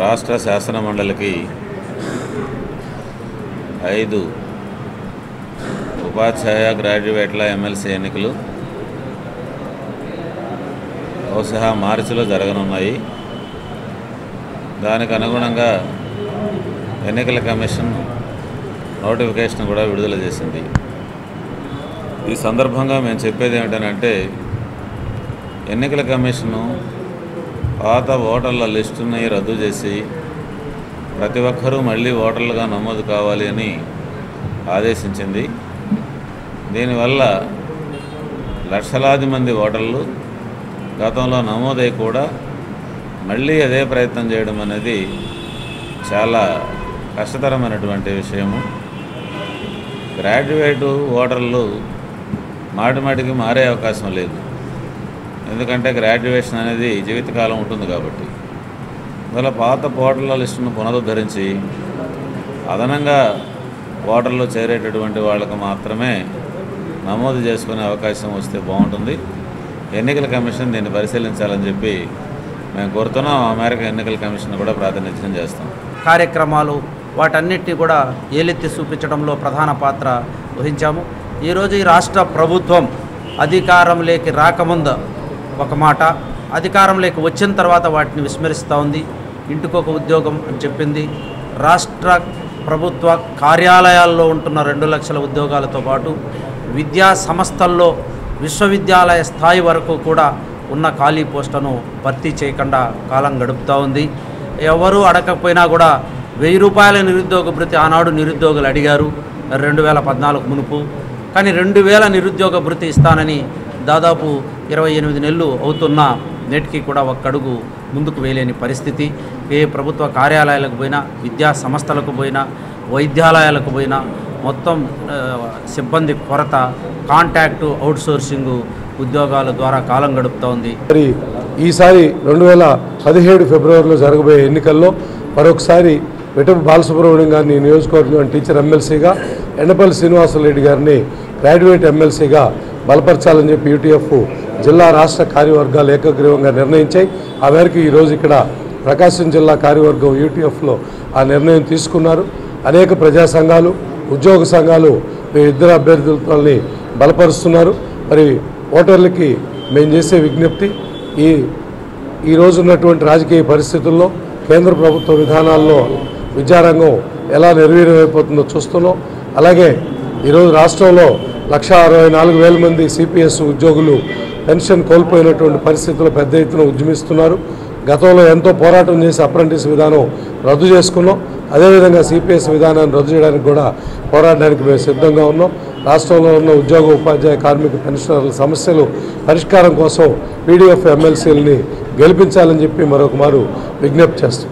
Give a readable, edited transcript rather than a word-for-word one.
రాష్ట్ర శాసన మండలికి 5 ఉపాధ్యాయ గ్రాడ్యుయేట్ల ఎమ్మెల్సీ ఎన్నికలు బహుశా మార్చిలో జరగనున్నాయి. దానికి అనుగుణంగా ఎన్నికల కమిషన్ నోటిఫికేషన్ కూడా విడుదల చేసింది. ఈ సందర్భంగా మేము చెప్పేది ఏమిటంటే, ఎన్నికల కమిషను పాత ఓటర్ల లిస్టుని రద్దు చేసి ప్రతి ఒక్కరూ మళ్ళీ ఓటర్లుగా నమోదు కావాలి అని ఆదేశించింది. దీనివల్ల లక్షలాది మంది ఓటర్లు గతంలో నమోదై కూడా మళ్ళీ అదే ప్రయత్నం చేయడం అనేది చాలా కష్టతరమైనటువంటి విషయము. గ్రాడ్యుయేటు ఓటర్లు మాటిమాటికి మారే అవకాశం లేదు. ఎందుకంటే గ్రాడ్యుయేషన్ అనేది జీవితకాలం ఉంటుంది కాబట్టి. అందువల్ల పాత ఓటర్ల లిస్టును పునరుద్ధరించి అదనంగా ఓటర్లు చేరేటటువంటి వాళ్ళకు మాత్రమే నమోదు చేసుకునే అవకాశం వస్తే బాగుంటుంది. ఎన్నికల కమిషన్ దీన్ని పరిశీలించాలని చెప్పి మేము కోరుతున్నాం. ఆ మేరకు ఎన్నికల కమిషన్ కూడా ప్రాతినిధ్యం చేస్తాం. కార్యక్రమాలు వాటన్నిటినీ కూడా ఏలెత్తి చూపించడంలో ప్రధాన పాత్ర వహించాము. ఈరోజు ఈ రాష్ట్ర ప్రభుత్వం అధికారంలోకి రాకముందు ఒక మాట, అధికారంలోకి వచ్చిన తర్వాత వాటిని విస్మరిస్తూ ఉంది. ఇంటికొక ఉద్యోగం అని చెప్పింది. రాష్ట్ర ప్రభుత్వ కార్యాలయాల్లో ఉంటున్న 2 లక్షల ఉద్యోగాలతో పాటు విద్యా సంస్థల్లో విశ్వవిద్యాలయ స్థాయి వరకు కూడా ఉన్న ఖాళీ పోస్టులను భర్తీ చేయకుండా కాలం గడుపుతూ ఉంది. ఎవరు అడగకపోయినా కూడా 1000 రూపాయల నిరుద్యోగ భృతి ఆనాడు నిరుద్యోగులు అడిగారు 2014 మునుపు. కానీ 2000 నిరుద్యోగ భృతి ఇస్తానని దాదాపు 28 నెలలు అవుతున్న నేటికి కూడా ఒక్క అడుగు ముందుకు వేయలేని పరిస్థితి. ఏ ప్రభుత్వ కార్యాలయాలకు పోయినా, విద్యా సంస్థలకు పోయినా, వైద్యాలయాలకు పోయినా మొత్తం సిబ్బంది కొరత, కాంట్రాక్టు, అవుట్సోర్సింగ్ ఉద్యోగాల ద్వారా కాలం గడుపుతూ ఉంది. మరి ఈసారి 2017 ఫిబ్రవరిలో జరగబోయే ఎన్నికల్లో మరొకసారి వెటపు బాలసుబ్రహ్మణ్యం గారిని నియోజకవర్గం టీచర్ ఎమ్మెల్సీగా, ఎండపల్లి శ్రీనివాసరెడ్డి గారిని గ్రాడ్యుయేట్ ఎమ్మెల్సీగా బలపరచాలని చెప్పి యూటీఎఫ్ జిల్లా రాష్ట్ర కార్యవర్గాలు ఏకగ్రీవంగా నిర్ణయించాయి. ఆ మేరకు ఈరోజు ఇక్కడ ప్రకాశం జిల్లా కార్యవర్గం యూటీఎఫ్లో ఆ నిర్ణయం తీసుకున్నారు. అనేక ప్రజా సంఘాలు, ఉద్యోగ సంఘాలు ఇద్దరు అభ్యర్థులని బలపరుస్తున్నారు. మరి ఓటర్లకి మేము చేసే విజ్ఞప్తి, ఈ రోజు ఉన్నటువంటి రాజకీయ పరిస్థితుల్లో కేంద్ర ప్రభుత్వ విధానాల్లో విద్యారంగం ఎలా నిర్వీర్యమైపోతుందో చూస్తున్నాం. అలాగే ఈరోజు రాష్ట్రంలో 1,64,000 మంది సిపిఎస్ ఉద్యోగులు పెన్షన్ కోల్పోయినటువంటి పరిస్థితుల్లో పెద్ద ఎత్తున ఉద్యమిస్తున్నారు. గతంలో ఎంతో పోరాటం చేసి అప్రెంటిస్ విధానం రద్దు చేసుకున్నాం. అదేవిధంగా సిపిఎస్ విధానాన్ని రద్దు చేయడానికి కూడా పోరాడడానికి మేము సిద్ధంగా ఉన్నాం. రాష్ట్రంలో ఉన్న ఉద్యోగ, ఉపాధ్యాయ, కార్మిక పెన్షనర్ల సమస్యలు పరిష్కారం కోసం పీడీఎఫ్ ఎమ్మెల్సీలని గెలిపించాలని చెప్పి మరొక మారు విజ్ఞప్తి చేస్తాం.